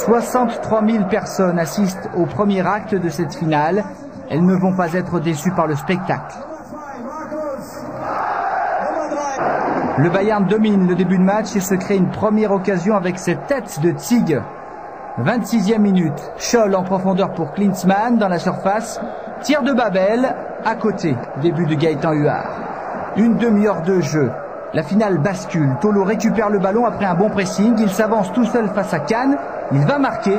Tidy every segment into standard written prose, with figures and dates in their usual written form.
63 000 personnes assistent au premier acte de cette finale. Elles ne vont pas être déçues par le spectacle. Le Bayern domine le début de match et se crée une première occasion avec cette tête de Tig. 26e minute, Scholl en profondeur pour Klinsmann dans la surface. Tir de Babel, à côté, début de Gaëtan Huard. Une demi-heure de jeu. La finale bascule. Tolo récupère le ballon après un bon pressing. Il s'avance tout seul face à Kahn. Il va marquer.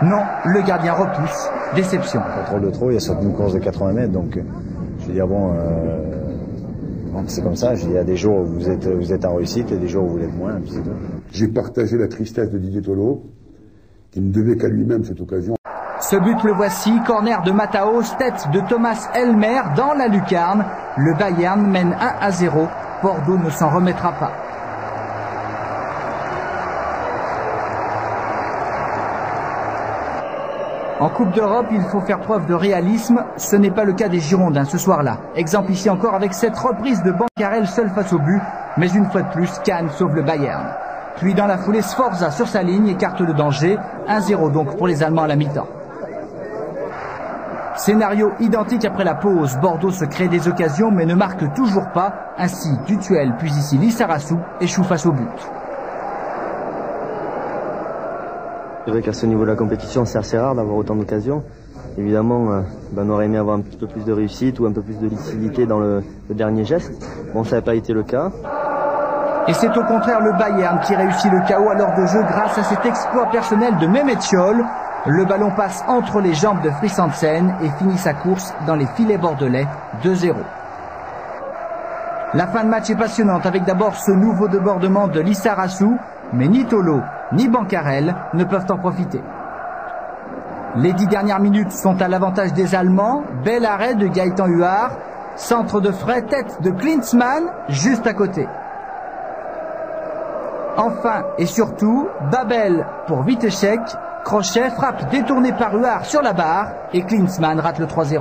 Non, le gardien repousse. Déception. Contrôle de trop, il y a surtout une course de 80 mètres. Donc, je veux dire, bon, c'est comme ça. Il y a des jours où vous êtes en réussite et des jours où vous l'êtes moins. J'ai partagé la tristesse de Didier Tolo, qui ne devait qu'à lui-même cette occasion. Ce but, le voici. Corner de Mataos, tête de Thomas Elmer dans la lucarne. Le Bayern mène 1-0. Bordeaux ne s'en remettra pas. En Coupe d'Europe, il faut faire preuve de réalisme. Ce n'est pas le cas des Girondins ce soir-là. Exemple ici encore avec cette reprise de Bancarel seul face au but. Mais une fois de plus, Kahn sauve le Bayern. Puis dans la foulée, Sforza sur sa ligne écarte le danger. 1-0 donc pour les Allemands à la mi-temps. Scénario identique après la pause. Bordeaux se crée des occasions mais ne marque toujours pas. Ainsi, Dutuel puis ici Lissarassou échoue face au but. C'est vrai qu'à ce niveau de la compétition, c'est assez rare d'avoir autant d'occasions. Évidemment, on aurait aimé avoir un petit peu plus de réussite ou un peu plus de lucidité dans le dernier geste. Bon, ça n'a pas été le cas. Et c'est au contraire le Bayern qui réussit le KO à l'heure de jeu grâce à cet exploit personnel de Mehmet Scholl. Le ballon passe entre les jambes de Fris Hansen et finit sa course dans les filets bordelais, 2-0. La fin de match est passionnante avec d'abord ce nouveau débordement de Lissarassou, mais ni Tolo ni Bancarel ne peuvent en profiter. Les 10 dernières minutes sont à l'avantage des Allemands. Bel arrêt de Gaëtan Huard, centre de frais, tête de Klinsmann, juste à côté. Enfin et surtout, Babel pour Witeczek, crochet, frappe détournée par Huard sur la barre et Klinsmann rate le 3-0.